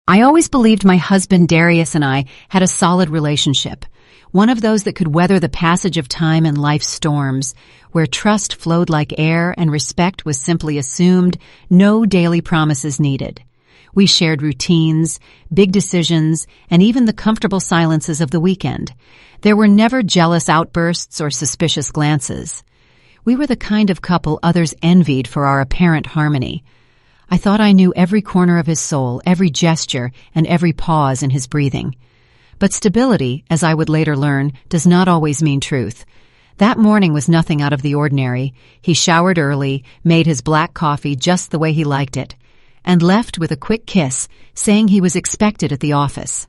I always believed my husband Darius and I had a solid relationship, one of those that could weather the passage of time and life's storms, where trust flowed like air and respect was simply assumed, no daily promises needed. We shared routines, big decisions, and even the comfortable silences of the weekend. There were never jealous outbursts or suspicious glances. We were the kind of couple others envied for our apparent harmony. I thought I knew every corner of his soul, every gesture, and every pause in his breathing. But stability, as I would later learn, does not always mean truth. That morning was nothing out of the ordinary. He showered early, made his black coffee just the way he liked it, and left with a quick kiss, saying he was expected at the office.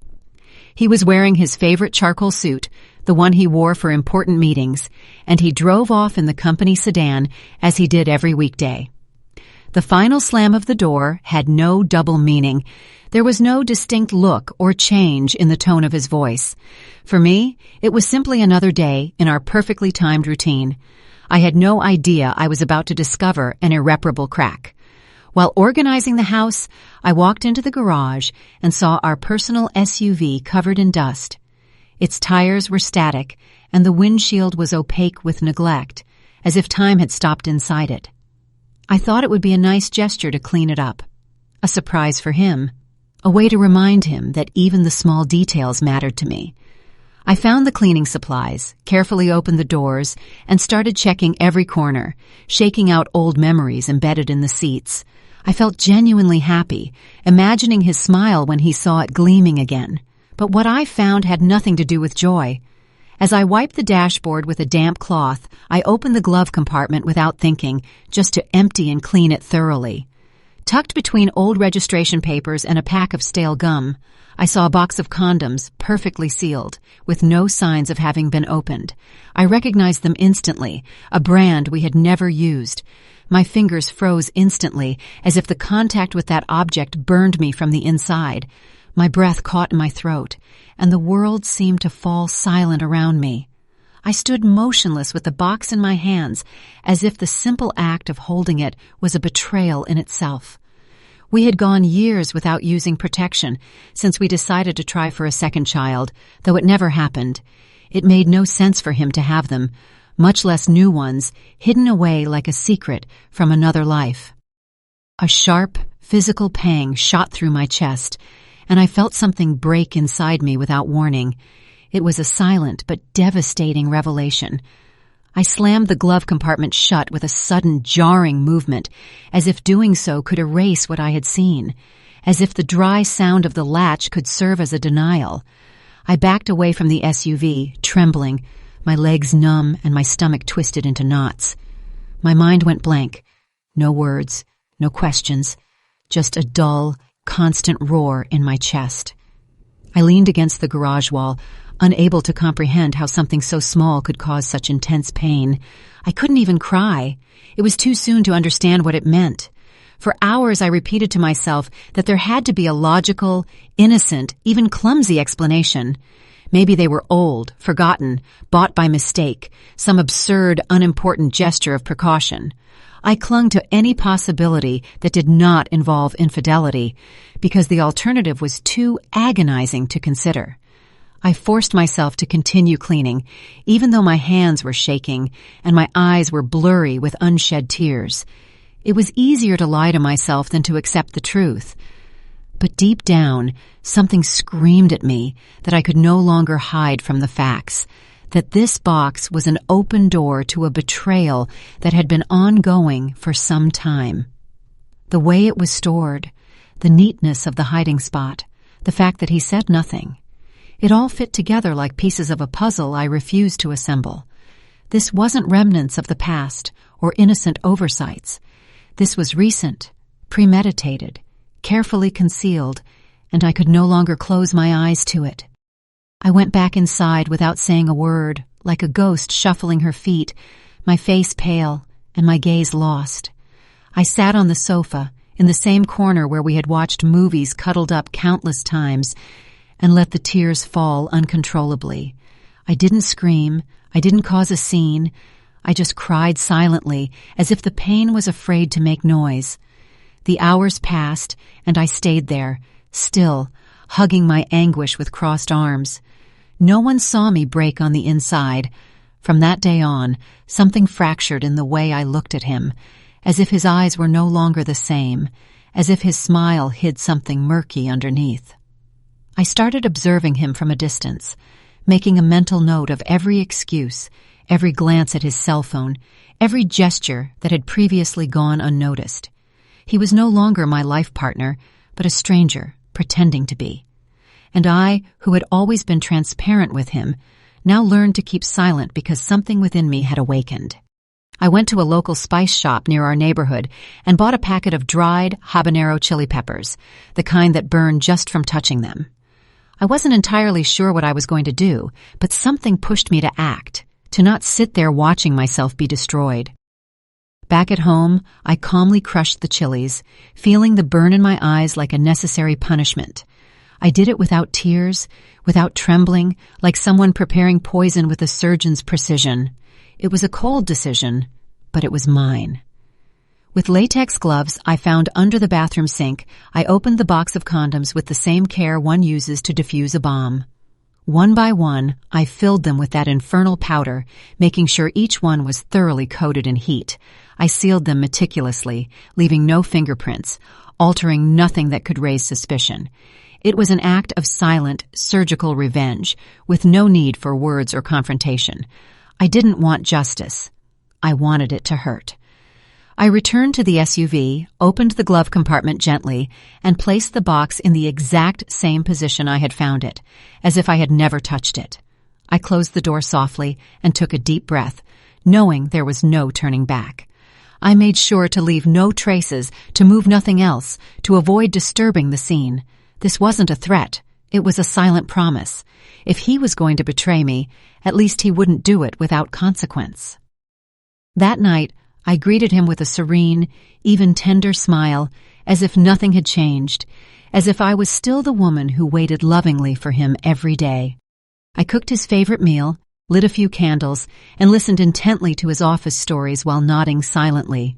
He was wearing his favorite charcoal suit, the one he wore for important meetings, and he drove off in the company sedan as he did every weekday. The final slam of the door had no double meaning. There was no distinct look or change in the tone of his voice. For me, it was simply another day in our perfectly timed routine. I had no idea I was about to discover an irreparable crack. While organizing the house, I walked into the garage and saw our personal SUV covered in dust. Its tires were static, and the windshield was opaque with neglect, as if time had stopped inside it. I thought it would be a nice gesture to clean it up. A surprise for him. A way to remind him that even the small details mattered to me. I found the cleaning supplies, carefully opened the doors, and started checking every corner, shaking out old memories embedded in the seats. I felt genuinely happy, imagining his smile when he saw it gleaming again. But what I found had nothing to do with joy. As I wiped the dashboard with a damp cloth, I opened the glove compartment without thinking, just to empty and clean it thoroughly. Tucked between old registration papers and a pack of stale gum, I saw a box of condoms, perfectly sealed, with no signs of having been opened. I recognized them instantly, a brand we had never used. My fingers froze instantly, as if the contact with that object burned me from the inside. My breath caught in my throat, and the world seemed to fall silent around me. I stood motionless with the box in my hands, as if the simple act of holding it was a betrayal in itself. We had gone years without using protection since we decided to try for a second child, though it never happened. It made no sense for him to have them, much less new ones, hidden away like a secret from another life. A sharp, physical pang shot through my chest, and I felt something break inside me without warning. It was a silent but devastating revelation. I slammed the glove compartment shut with a sudden, jarring movement, as if doing so could erase what I had seen, as if the dry sound of the latch could serve as a denial. I backed away from the SUV, trembling, my legs numb and my stomach twisted into knots. My mind went blank. No words, no questions, just a dull, constant roar in my chest. I leaned against the garage wall, unable to comprehend how something so small could cause such intense pain. I couldn't even cry. It was too soon to understand what it meant. For hours I repeated to myself that there had to be a logical, innocent, even clumsy explanation. Maybe they were old, forgotten, bought by mistake, some absurd, unimportant gesture of precaution. I clung to any possibility that did not involve infidelity, because the alternative was too agonizing to consider. I forced myself to continue cleaning, even though my hands were shaking and my eyes were blurry with unshed tears. It was easier to lie to myself than to accept the truth. But deep down, something screamed at me that I could no longer hide from the facts, that this box was an open door to a betrayal that had been ongoing for some time. The way it was stored, the neatness of the hiding spot, the fact that he said nothing. It all fit together like pieces of a puzzle I refused to assemble. This wasn't remnants of the past or innocent oversights. This was recent, premeditated, carefully concealed, and I could no longer close my eyes to it. I went back inside without saying a word, like a ghost shuffling her feet, my face pale and my gaze lost. I sat on the sofa, in the same corner where we had watched movies cuddled up countless times, and let the tears fall uncontrollably. I didn't scream, I didn't cause a scene, I just cried silently, as if the pain was afraid to make noise. The hours passed, and I stayed there, still, hugging my anguish with crossed arms. No one saw me break on the inside. From that day on, something fractured in the way I looked at him, as if his eyes were no longer the same, as if his smile hid something murky underneath. I started observing him from a distance, making a mental note of every excuse, every glance at his cell phone, every gesture that had previously gone unnoticed. He was no longer my life partner, but a stranger, pretending to be. And I, who had always been transparent with him, now learned to keep silent because something within me had awakened. I went to a local spice shop near our neighborhood and bought a packet of dried habanero chili peppers, the kind that burn just from touching them. I wasn't entirely sure what I was going to do, but something pushed me to act, to not sit there watching myself be destroyed. Back at home, I calmly crushed the chilies, feeling the burn in my eyes like a necessary punishment. I did it without tears, without trembling, like someone preparing poison with a surgeon's precision. It was a cold decision, but it was mine. With latex gloves I found under the bathroom sink, I opened the box of condoms with the same care one uses to defuse a bomb. One by one, I filled them with that infernal powder, making sure each one was thoroughly coated in heat. I sealed them meticulously, leaving no fingerprints, altering nothing that could raise suspicion. It was an act of silent, surgical revenge, with no need for words or confrontation. I didn't want justice. I wanted it to hurt. I returned to the SUV, opened the glove compartment gently, and placed the box in the exact same position I had found it, as if I had never touched it. I closed the door softly and took a deep breath, knowing there was no turning back. I made sure to leave no traces, to move nothing else, to avoid disturbing the scene. This wasn't a threat. It was a silent promise. If he was going to betray me, at least he wouldn't do it without consequence. That night, I greeted him with a serene, even tender smile, as if nothing had changed, as if I was still the woman who waited lovingly for him every day. I cooked his favorite meal, lit a few candles, and listened intently to his office stories while nodding silently.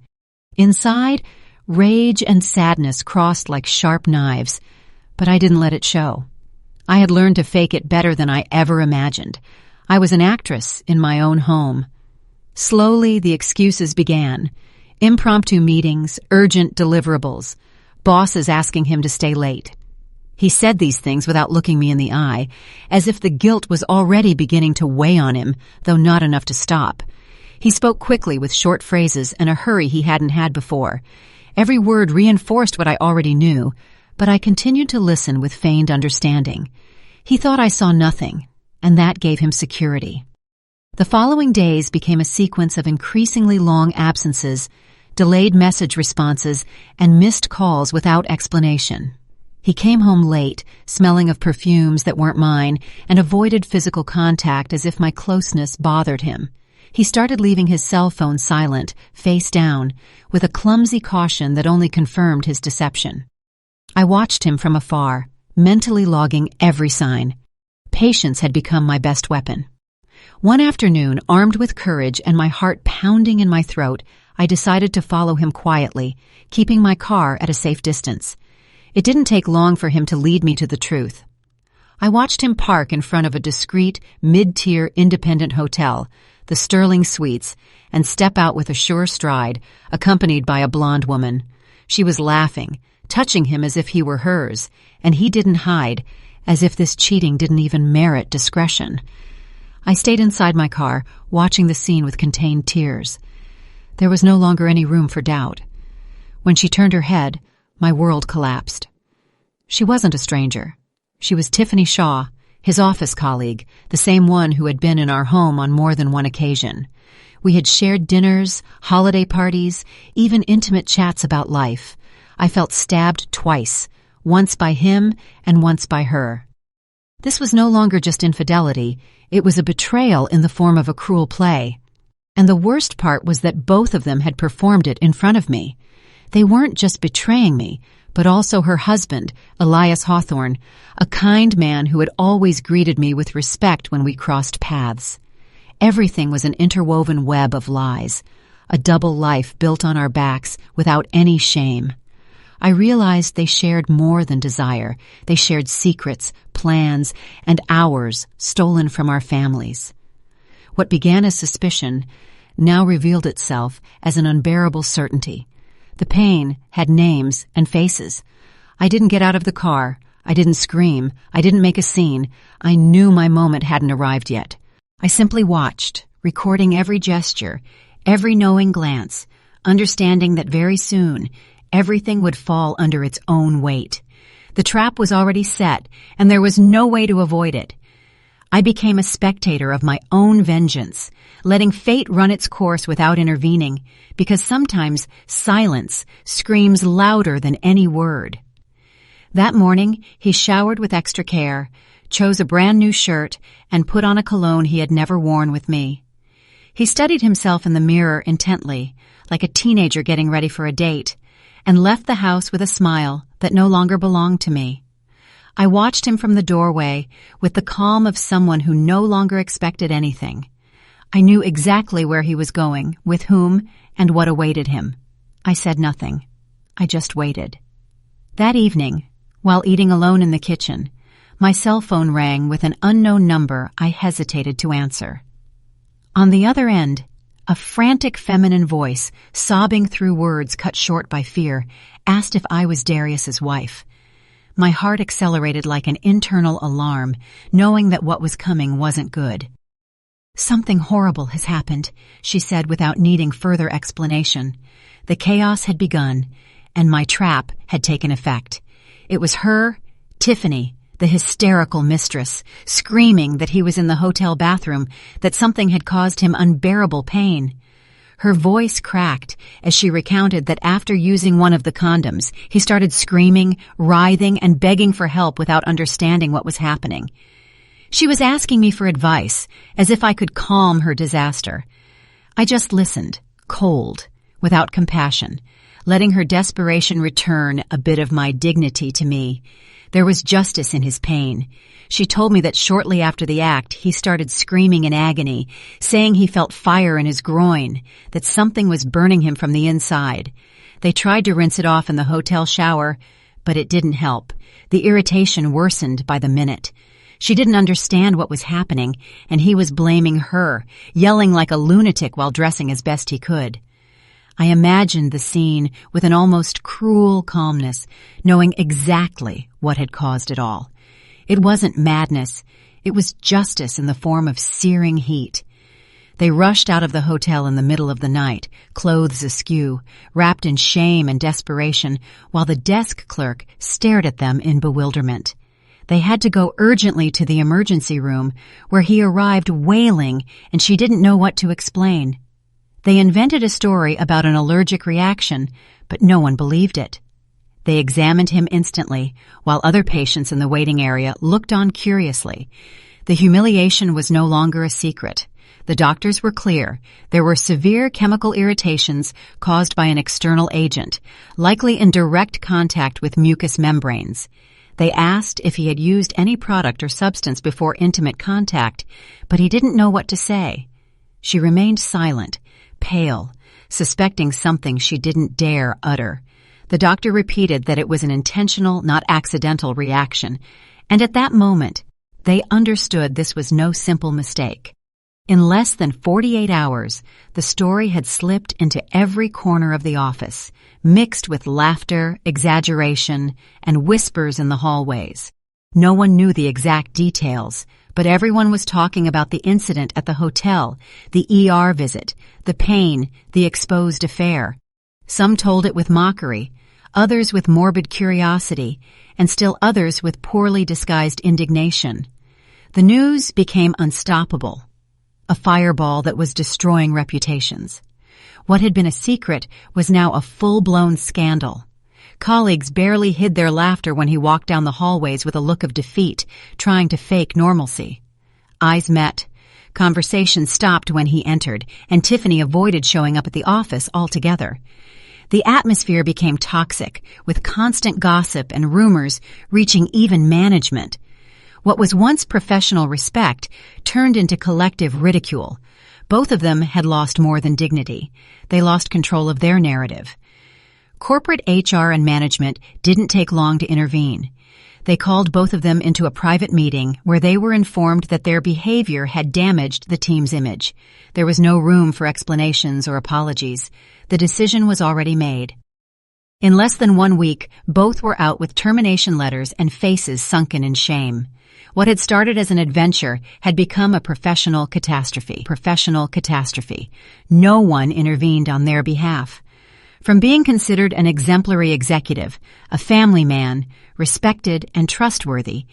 Inside, rage and sadness crossed like sharp knives, but I didn't let it show. I had learned to fake it better than I ever imagined. I was an actress in my own home. Slowly, the excuses began. Impromptu meetings, urgent deliverables, bosses asking him to stay late. He said these things without looking me in the eye, as if the guilt was already beginning to weigh on him, though not enough to stop. He spoke quickly with short phrases and a hurry he hadn't had before. Every word reinforced what I already knew, but I continued to listen with feigned understanding. He thought I saw nothing, and that gave him security. The following days became a sequence of increasingly long absences, delayed message responses, and missed calls without explanation. He came home late, smelling of perfumes that weren't mine, and avoided physical contact as if my closeness bothered him. He started leaving his cell phone silent, face down, with a clumsy caution that only confirmed his deception. I watched him from afar, mentally logging every sign. Patience had become my best weapon. One afternoon, armed with courage and my heart pounding in my throat, I decided to follow him quietly, keeping my car at a safe distance. It didn't take long for him to lead me to the truth. I watched him park in front of a discreet, mid-tier independent hotel, the Sterling Suites, and step out with a sure stride, accompanied by a blonde woman. She was laughing, touching him as if he were hers, and he didn't hide, as if this cheating didn't even merit discretion. I stayed inside my car, watching the scene with contained tears. There was no longer any room for doubt. When she turned her head, my world collapsed. She wasn't a stranger. She was Tiffany Shaw, his office colleague, the same one who had been in our home on more than one occasion. We had shared dinners, holiday parties, even intimate chats about life. I felt stabbed twice, once by him and once by her. This was no longer just infidelity, it was a betrayal in the form of a cruel play. And the worst part was that both of them had performed it in front of me. They weren't just betraying me, but also her husband, Elias Hawthorne, a kind man who had always greeted me with respect when we crossed paths. Everything was an interwoven web of lies, a double life built on our backs without any shame. I realized they shared more than desire. They shared secrets, plans, and hours stolen from our families. What began as suspicion now revealed itself as an unbearable certainty. The pain had names and faces. I didn't get out of the car. I didn't scream. I didn't make a scene. I knew my moment hadn't arrived yet. I simply watched, recording every gesture, every knowing glance, understanding that very soon everything would fall under its own weight. The trap was already set, and there was no way to avoid it. I became a spectator of my own vengeance, letting fate run its course without intervening, because sometimes silence screams louder than any word. That morning, he showered with extra care, chose a brand new shirt, and put on a cologne he had never worn with me. He studied himself in the mirror intently, like a teenager getting ready for a date, and left the house with a smile that no longer belonged to me. I watched him from the doorway with the calm of someone who no longer expected anything. I knew exactly where he was going, with whom, and what awaited him. I said nothing. I just waited. That evening, while eating alone in the kitchen, my cell phone rang with an unknown number I hesitated to answer. On the other end, a frantic feminine voice, sobbing through words cut short by fear, asked if I was Darius's wife. My heart accelerated like an internal alarm, knowing that what was coming wasn't good. "Something horrible has happened," she said without needing further explanation. The chaos had begun, and my trap had taken effect. It was her, Tiffany, the hysterical mistress, screaming that he was in the hotel bathroom, that something had caused him unbearable pain. Her voice cracked as she recounted that after using one of the condoms, he started screaming, writhing, and begging for help without understanding what was happening. She was asking me for advice, as if I could calm her disaster. I just listened, cold, without compassion, letting her desperation return a bit of my dignity to me. There was justice in his pain. She told me that shortly after the act, he started screaming in agony, saying he felt fire in his groin, that something was burning him from the inside. They tried to rinse it off in the hotel shower, but it didn't help. The irritation worsened by the minute. She didn't understand what was happening, and he was blaming her, yelling like a lunatic while dressing as best he could. I imagined the scene with an almost cruel calmness, knowing exactly what had caused it all. It wasn't madness. It was justice in the form of searing heat. They rushed out of the hotel in the middle of the night, clothes askew, wrapped in shame and desperation, while the desk clerk stared at them in bewilderment. They had to go urgently to the emergency room, where he arrived wailing, and she didn't know what to explain. They invented a story about an allergic reaction, but no one believed it. They examined him instantly, while other patients in the waiting area looked on curiously. The humiliation was no longer a secret. The doctors were clear. There were severe chemical irritations caused by an external agent, likely in direct contact with mucous membranes. They asked if he had used any product or substance before intimate contact, but he didn't know what to say. She remained silent, pale, suspecting something she didn't dare utter. The doctor repeated that it was an intentional, not accidental reaction, and at that moment, they understood this was no simple mistake. In less than 48 hours, the story had slipped into every corner of the office, mixed with laughter, exaggeration, and whispers in the hallways. No one knew the exact details, but everyone was talking about the incident at the hotel, the ER visit, the pain, the exposed affair. Some told it with mockery, others with morbid curiosity, and still others with poorly disguised indignation. The news became unstoppable, a fireball that was destroying reputations. What had been a secret was now a full-blown scandal. Colleagues barely hid their laughter when he walked down the hallways with a look of defeat, trying to fake normalcy. Eyes met. Conversation stopped when he entered, and Tiffany avoided showing up at the office altogether. The atmosphere became toxic, with constant gossip and rumors reaching even management. What was once professional respect turned into collective ridicule. Both of them had lost more than dignity. They lost control of their narrative. Corporate HR and management didn't take long to intervene. They called both of them into a private meeting where they were informed that their behavior had damaged the team's image. There was no room for explanations or apologies. The decision was already made. In less than 1 week, both were out with termination letters and faces sunken in shame. What had started as an adventure had become a professional catastrophe. No one intervened on their behalf. From being considered an exemplary executive, a family man, respected and trustworthy,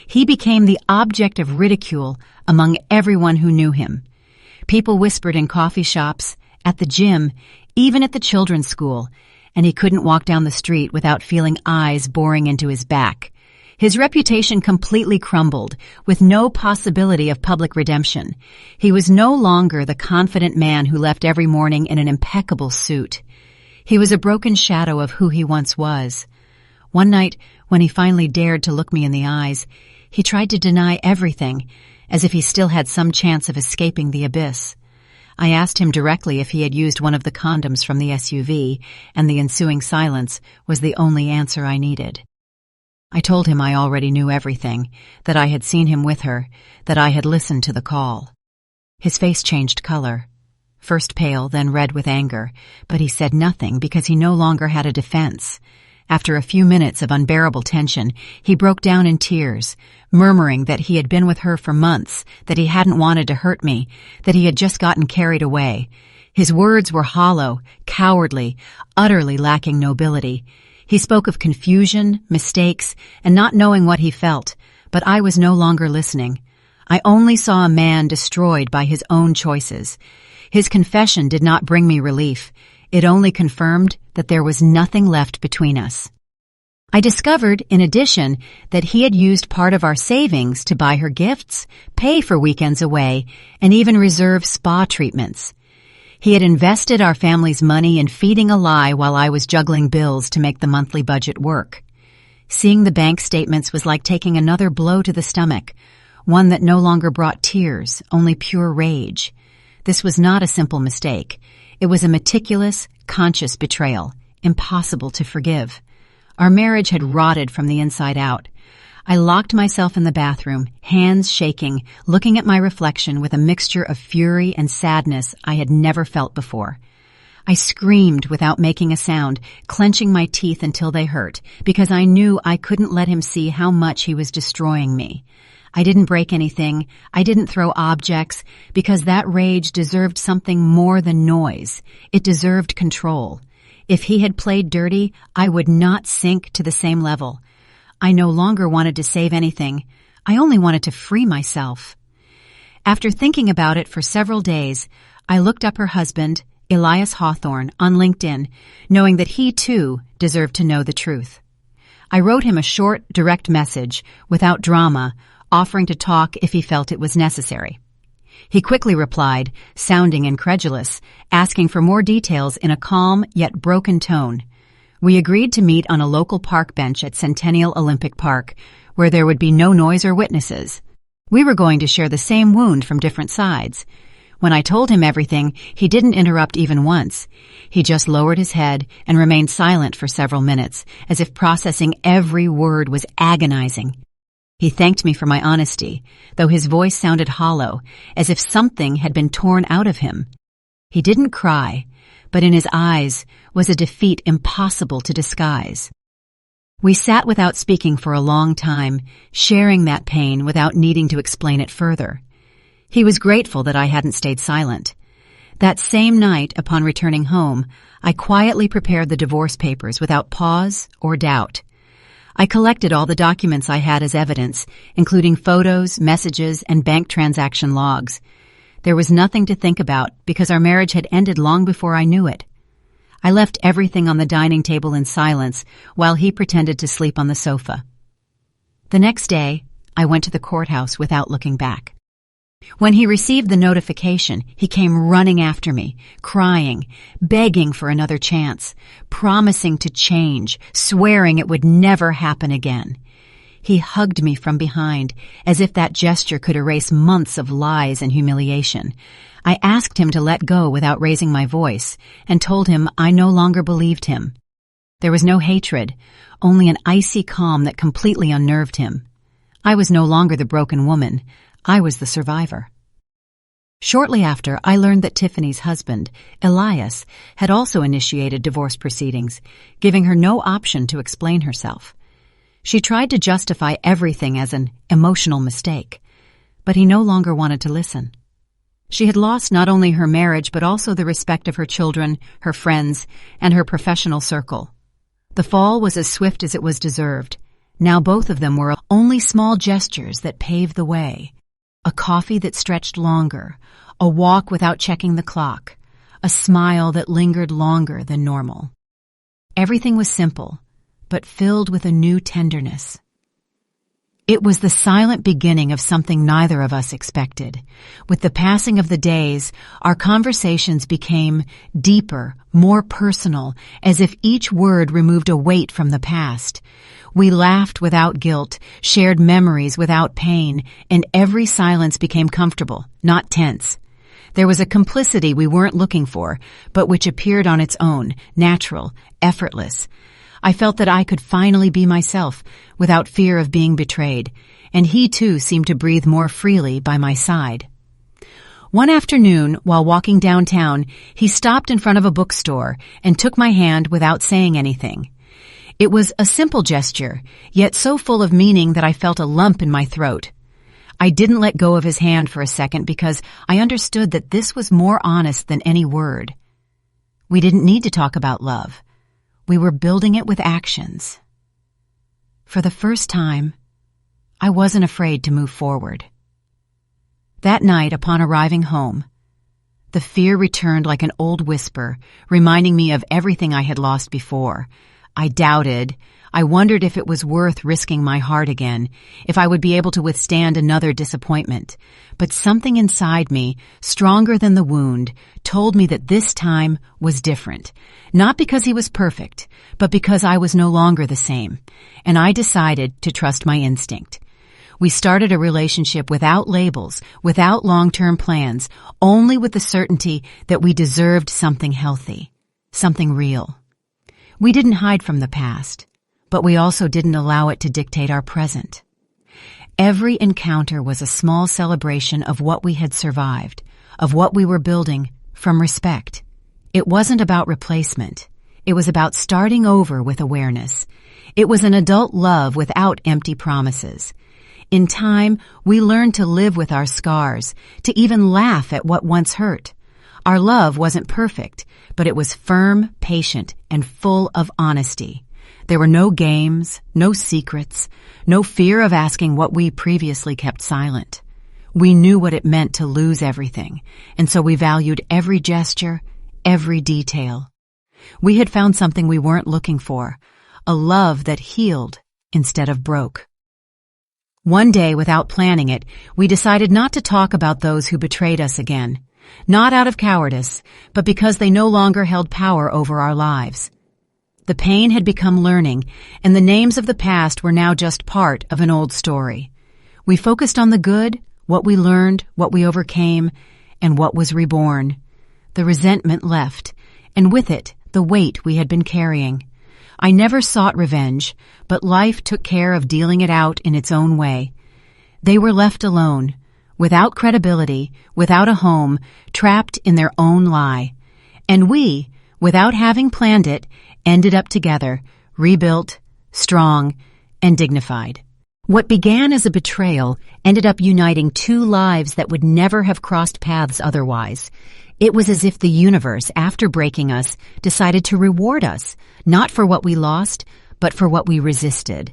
he became the object of ridicule among everyone who knew him. People whispered in coffee shops, at the gym, even at the children's school, and he couldn't walk down the street without feeling eyes boring into his back. His reputation completely crumbled, with no possibility of public redemption. He was no longer the confident man who left every morning in an impeccable suit. He was a broken shadow of who he once was. One night, when he finally dared to look me in the eyes, he tried to deny everything, as if he still had some chance of escaping the abyss. I asked him directly if he had used one of the condoms from the SUV, and the ensuing silence was the only answer I needed. I told him I already knew everything, that I had seen him with her, that I had listened to the call. His face changed color. First pale, then red with anger, but he said nothing because he no longer had a defense. After a few minutes of unbearable tension, he broke down in tears, murmuring that he had been with her for months, that he hadn't wanted to hurt me, that he had just gotten carried away. His words were hollow, cowardly, utterly lacking nobility. He spoke of confusion, mistakes, and not knowing what he felt, but I was no longer listening. I only saw a man destroyed by his own choices. His confession did not bring me relief. It only confirmed that there was nothing left between us. I discovered, in addition, that he had used part of our savings to buy her gifts, pay for weekends away, and even reserve spa treatments. He had invested our family's money in feeding a lie while I was juggling bills to make the monthly budget work. Seeing the bank statements was like taking another blow to the stomach, one that no longer brought tears, only pure rage. This was not a simple mistake. It was a meticulous, conscious betrayal, impossible to forgive. Our marriage had rotted from the inside out. I locked myself in the bathroom, hands shaking, looking at my reflection with a mixture of fury and sadness I had never felt before. I screamed without making a sound, clenching my teeth until they hurt, because I knew I couldn't let him see how much he was destroying me. I didn't break anything. I didn't throw objects, because that rage deserved something more than noise. It deserved control. If he had played dirty, I would not sink to the same level. I no longer wanted to save anything. I only wanted to free myself. After thinking about it for several days, I looked up her husband, Elias Hawthorne, on LinkedIn, knowing that he too deserved to know the truth. I wrote him a short, direct message, without drama, offering to talk if he felt it was necessary. He quickly replied, sounding incredulous, asking for more details in a calm yet broken tone. We agreed to meet on a local park bench at Centennial Olympic Park, where there would be no noise or witnesses. We were going to share the same wound from different sides. When I told him everything, he didn't interrupt even once. He just lowered his head and remained silent for several minutes, as if processing every word was agonizing. He thanked me for my honesty, though his voice sounded hollow, as if something had been torn out of him. He didn't cry, but in his eyes was a defeat impossible to disguise. We sat without speaking for a long time, sharing that pain without needing to explain it further. He was grateful that I hadn't stayed silent. That same night, upon returning home, I quietly prepared the divorce papers without pause or doubt. I collected all the documents I had as evidence, including photos, messages, and bank transaction logs. There was nothing to think about because our marriage had ended long before I knew it. I left everything on the dining table in silence while he pretended to sleep on the sofa. The next day, I went to the courthouse without looking back. When he received the notification, he came running after me, crying, begging for another chance, promising to change, swearing it would never happen again. He hugged me from behind, as if that gesture could erase months of lies and humiliation. I asked him to let go without raising my voice, and told him I no longer believed him. There was no hatred, only an icy calm that completely unnerved him. I was no longer the broken woman. I was the survivor. Shortly after, I learned that Tiffany's husband, Elias, had also initiated divorce proceedings, giving her no option to explain herself. She tried to justify everything as an emotional mistake, but he no longer wanted to listen. She had lost not only her marriage but also the respect of her children, her friends, and her professional circle. The fall was as swift as it was deserved. Now both of them were only small gestures that paved the way. A coffee that stretched longer, a walk without checking the clock, a smile that lingered longer than normal. Everything was simple, but filled with a new tenderness. It was the silent beginning of something neither of us expected. With the passing of the days, our conversations became deeper, more personal, as if each word removed a weight from the past. We laughed without guilt, shared memories without pain, and every silence became comfortable, not tense. There was a complicity we weren't looking for, but which appeared on its own, natural, effortless. I felt that I could finally be myself, without fear of being betrayed, and he too seemed to breathe more freely by my side. One afternoon, while walking downtown, he stopped in front of a bookstore and took my hand without saying anything. It was a simple gesture, yet so full of meaning that I felt a lump in my throat. I didn't let go of his hand for a second because I understood that this was more honest than any word. We didn't need to talk about love. We were building it with actions. For the first time, I wasn't afraid to move forward. That night, upon arriving home, the fear returned like an old whisper, reminding me of everything I had lost before. I doubted. I wondered if it was worth risking my heart again, if I would be able to withstand another disappointment. But something inside me, stronger than the wound, told me that this time was different. Not because he was perfect, but because I was no longer the same. And I decided to trust my instinct. We started a relationship without labels, without long-term plans, only with the certainty that we deserved something healthy, something real. We didn't hide from the past, but we also didn't allow it to dictate our present. Every encounter was a small celebration of what we had survived, of what we were building from respect. It wasn't about replacement. It was about starting over with awareness. It was an adult love without empty promises. In time, we learned to live with our scars, to even laugh at what once hurt. Our love wasn't perfect, but it was firm, patient, and full of honesty. There were no games, no secrets, no fear of asking what we previously kept silent. We knew what it meant to lose everything, and so we valued every gesture, every detail. We had found something we weren't looking for, a love that healed instead of broke. One day, without planning it, we decided not to talk about those who betrayed us again. Not out of cowardice, but because they no longer held power over our lives. The pain had become learning, and the names of the past were now just part of an old story. We focused on the good, what we learned, what we overcame, and what was reborn. The resentment left, and with it, the weight we had been carrying. I never sought revenge, but life took care of dealing it out in its own way. They were left alone, without credibility, without a home, trapped in their own lie. And we, without having planned it, ended up together, rebuilt, strong, and dignified. What began as a betrayal ended up uniting two lives that would never have crossed paths otherwise. It was as if the universe, after breaking us, decided to reward us, not for what we lost, but for what we resisted.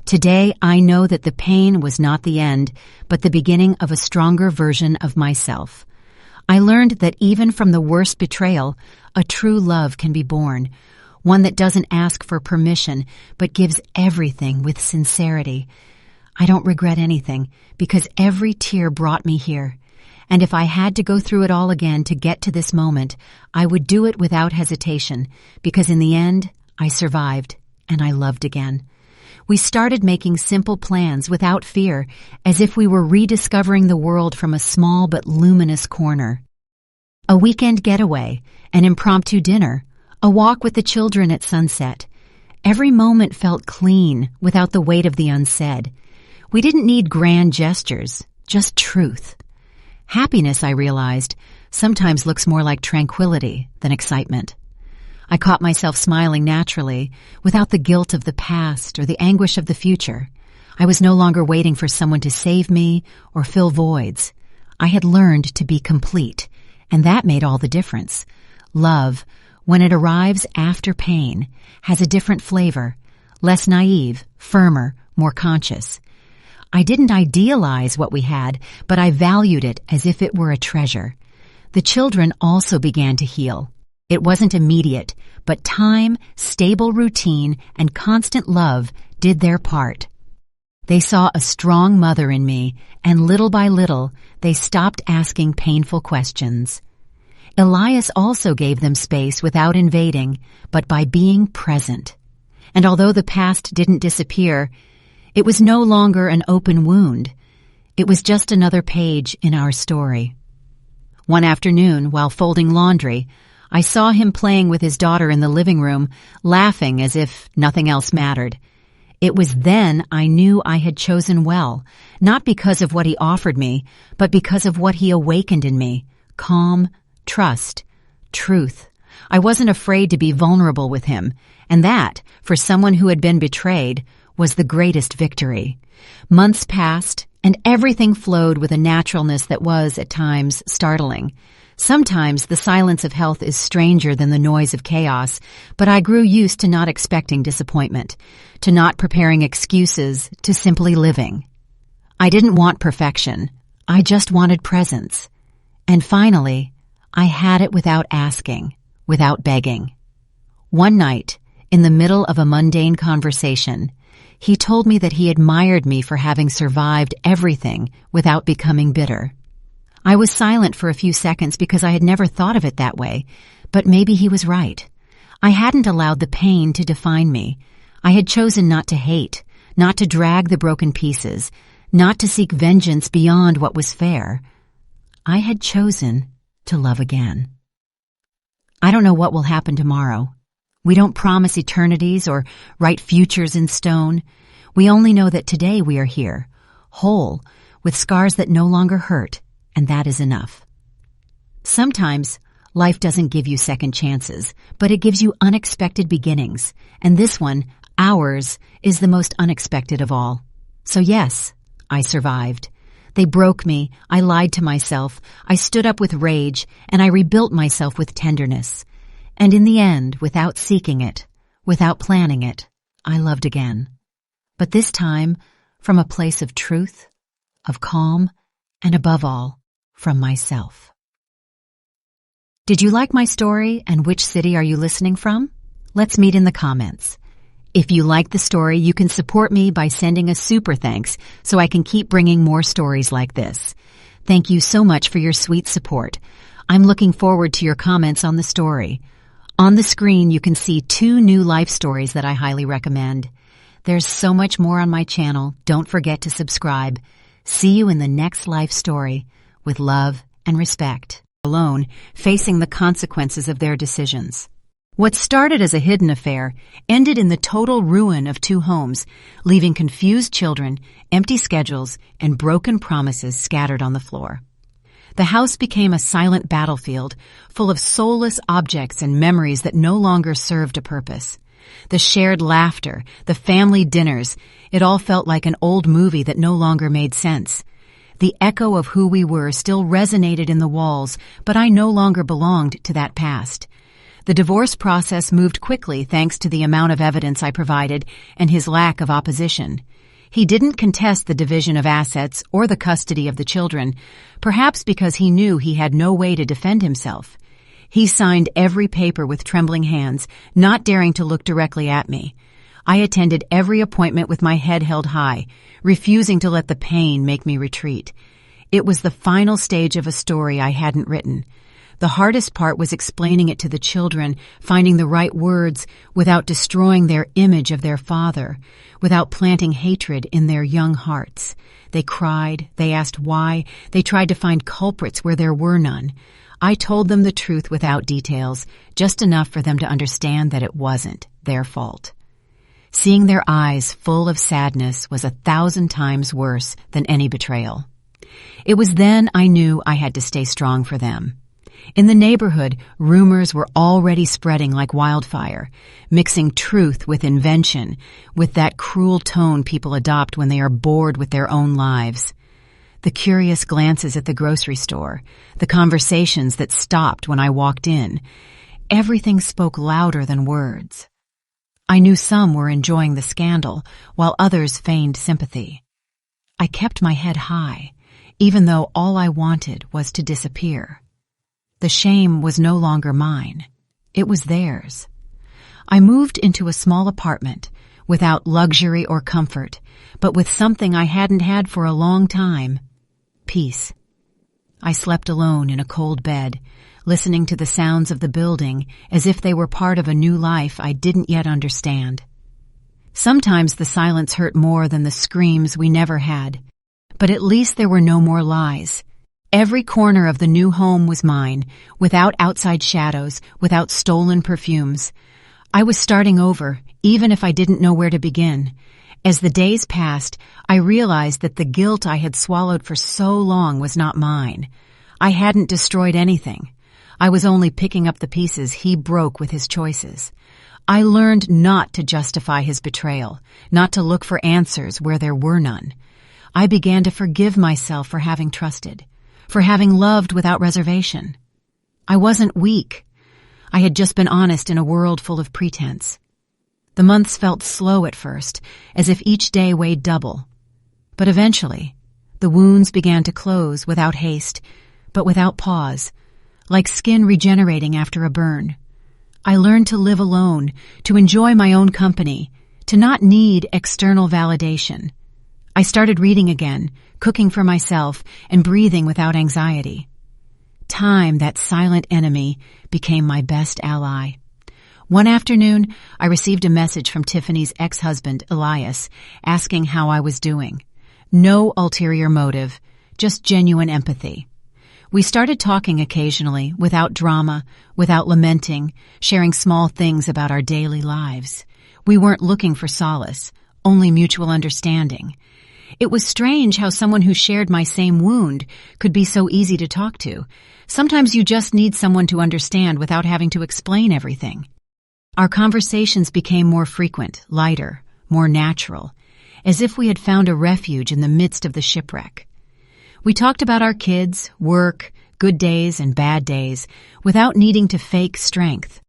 Today, I know that the pain was not the end, but the beginning of a stronger version of myself. I learned that even from the worst betrayal, a true love can be born, one that doesn't ask for permission, but gives everything with sincerity. I don't regret anything, because every tear brought me here. And if I had to go through it all again to get to this moment, I would do it without hesitation, because in the end, I survived, and I loved again. We started making simple plans without fear, as if we were rediscovering the world from a small but luminous corner. A weekend getaway, an impromptu dinner, a walk with the children at sunset. Every moment felt clean, without the weight of the unsaid. We didn't need grand gestures, just truth. Happiness, I realized, sometimes looks more like tranquility than excitement. I caught myself smiling naturally, without the guilt of the past or the anguish of the future. I was no longer waiting for someone to save me or fill voids. I had learned to be complete, and that made all the difference. Love, when it arrives after pain, has a different flavor, less naive, firmer, more conscious. I didn't idealize what we had, but I valued it as if it were a treasure. The children also began to heal. It wasn't immediate, but time, stable routine, and constant love did their part. They saw a strong mother in me, and little by little, they stopped asking painful questions. Elias also gave them space without invading, but by being present. And although the past didn't disappear, it was no longer an open wound. It was just another page in our story. One afternoon, while folding laundry, I saw him playing with his daughter in the living room, laughing as if nothing else mattered. It was then I knew I had chosen well, not because of what he offered me, but because of what he awakened in me: calm, trust, truth. I wasn't afraid to be vulnerable with him, and that, for someone who had been betrayed, was the greatest victory. Months passed, and everything flowed with a naturalness that was, at times, startling. Sometimes the silence of health is stranger than the noise of chaos, but I grew used to not expecting disappointment, to not preparing excuses, to simply living. I didn't want perfection. I just wanted presence. And finally, I had it without asking, without begging. One night, in the middle of a mundane conversation, he told me that he admired me for having survived everything without becoming bitter. I was silent for a few seconds because I had never thought of it that way, but maybe he was right. I hadn't allowed the pain to define me. I had chosen not to hate, not to drag the broken pieces, not to seek vengeance beyond what was fair. I had chosen to love again. I don't know what will happen tomorrow. We don't promise eternities or write futures in stone. We only know that today we are here, whole, with scars that no longer hurt, and that is enough. Sometimes life doesn't give you second chances, but it gives you unexpected beginnings, and this one, ours, is the most unexpected of all. So yes, I survived. They broke me, I lied to myself, I stood up with rage, and I rebuilt myself with tenderness. And in the end, without seeking it, without planning it, I loved again. But this time, from a place of truth, of calm, and above all, from myself. Did you like my story, and which city are you listening from? Let's meet in the comments. If you like the story, you can support me by sending a super thanks so I can keep bringing more stories like this. Thank you so much for your sweet support. I'm looking forward to your comments on the story. On the screen, you can see 2 new life stories that I highly recommend. There's so much more on my channel. Don't forget to subscribe. See you in the next life story, with love and respect. Alone, facing the consequences of their decisions. What started as a hidden affair ended in the total ruin of 2 homes, leaving confused children, empty schedules, and broken promises scattered on the floor. The house became a silent battlefield, full of soulless objects and memories that no longer served a purpose. The shared laughter, the family dinners, it all felt like an old movie that no longer made sense. The echo of who we were still resonated in the walls, but I no longer belonged to that past. The divorce process moved quickly thanks to the amount of evidence I provided and his lack of opposition. He didn't contest the division of assets or the custody of the children, perhaps because he knew he had no way to defend himself. He signed every paper with trembling hands, not daring to look directly at me. I attended every appointment with my head held high, refusing to let the pain make me retreat. It was the final stage of a story I hadn't written. The hardest part was explaining it to the children, finding the right words without destroying their image of their father, without planting hatred in their young hearts. They cried, they asked why, they tried to find culprits where there were none. I told them the truth without details, just enough for them to understand that it wasn't their fault. Seeing their eyes full of sadness was 1,000 times worse than any betrayal. It was then I knew I had to stay strong for them. In the neighborhood, rumors were already spreading like wildfire, mixing truth with invention, with that cruel tone people adopt when they are bored with their own lives. The curious glances at the grocery store, the conversations that stopped when I walked in, everything spoke louder than words. I knew some were enjoying the scandal, while others feigned sympathy. I kept my head high, even though all I wanted was to disappear. The shame was no longer mine. It was theirs. I moved into a small apartment, without luxury or comfort, but with something I hadn't had for a long time: peace. I slept alone in a cold bed, listening to the sounds of the building as if they were part of a new life I didn't yet understand. Sometimes the silence hurt more than the screams we never had, but at least there were no more lies. Every corner of the new home was mine, without outside shadows, without stolen perfumes. I was starting over, even if I didn't know where to begin. As the days passed, I realized that the guilt I had swallowed for so long was not mine. I hadn't destroyed anything. I was only picking up the pieces he broke with his choices. I learned not to justify his betrayal, not to look for answers where there were none. I began to forgive myself for having trusted, for having loved without reservation. I wasn't weak. I had just been honest in a world full of pretense. The months felt slow at first, as if each day weighed double. But eventually, the wounds began to close without haste, but without pause, like skin regenerating after a burn. I learned to live alone, to enjoy my own company, to not need external validation. I started reading again, cooking for myself, and breathing without anxiety. Time, that silent enemy, became my best ally. One afternoon, I received a message from Tiffany's ex-husband, Elias, asking how I was doing. No ulterior motive, just genuine empathy. We started talking occasionally, without drama, without lamenting, sharing small things about our daily lives. We weren't looking for solace, only mutual understanding. It was strange how someone who shared my same wound could be so easy to talk to. Sometimes you just need someone to understand without having to explain everything. Our conversations became more frequent, lighter, more natural, as if we had found a refuge in the midst of the shipwreck. We talked about our kids, work, good days and bad days, without needing to fake strength.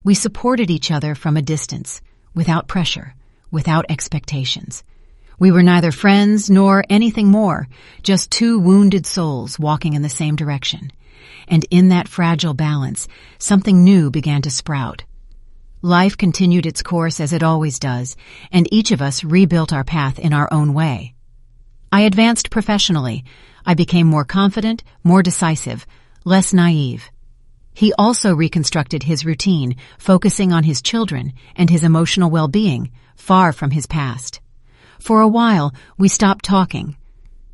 We supported each other from a distance, without pressure, without expectations. We were neither friends nor anything more, just two wounded souls walking in the same direction. And in that fragile balance, something new began to sprout. Life continued its course as it always does, and each of us rebuilt our path in our own way. I advanced professionally. I became more confident, more decisive, less naive. He also reconstructed his routine, focusing on his children and his emotional well-being, far from his past. For a while, we stopped talking.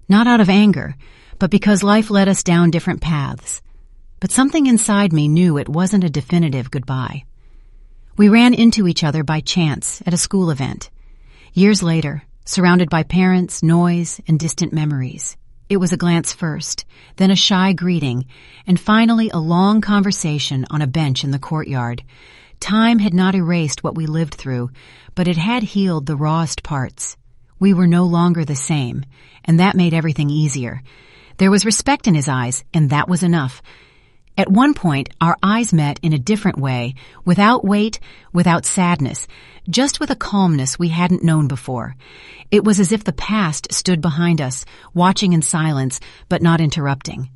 Not out of anger, but because life led us down different paths. But something inside me knew it wasn't a definitive goodbye. We ran into each other by chance at a school event. Years later, surrounded by parents, noise, and distant memories. It was a glance first, then a shy greeting, and finally a long conversation on a bench in the courtyard. Time had not erased what we lived through, but it had healed the rawest parts. We were no longer the same, and that made everything easier. There was respect in his eyes, and that was enough. At one point, our eyes met in a different way, without weight, without sadness, just with a calmness we hadn't known before. It was as if the past stood behind us, watching in silence, but not interrupting.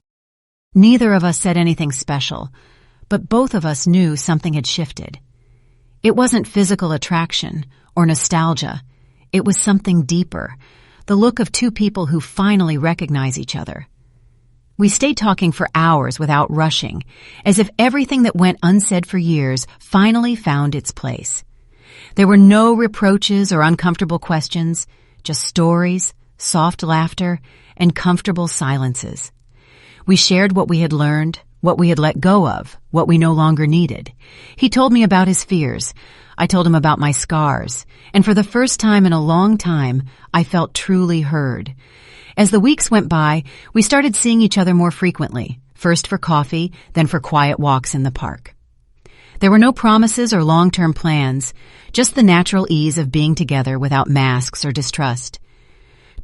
Neither of us said anything special, but both of us knew something had shifted. It wasn't physical attraction or nostalgia. It was something deeper, the look of two people who finally recognize each other. We stayed talking for hours without rushing, as if everything that went unsaid for years finally found its place. There were no reproaches or uncomfortable questions, just stories, soft laughter, and comfortable silences. We shared what we had learned, what we had let go of, what we no longer needed. He told me about his fears. I told him about my scars. And for the first time in a long time, I felt truly heard. As the weeks went by, we started seeing each other more frequently, first for coffee, then for quiet walks in the park. There were no promises or long-term plans, just the natural ease of being together without masks or distrust.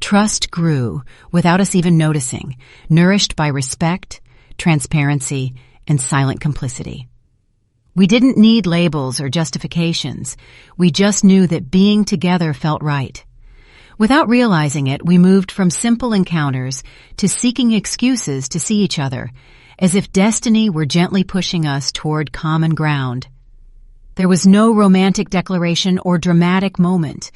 Trust grew without us even noticing, nourished by respect, transparency, and silent complicity. We didn't need labels or justifications. We just knew that being together felt right. Without realizing it, we moved from simple encounters to seeking excuses to see each other, as if destiny were gently pushing us toward common ground. There was no romantic declaration or dramatic moment,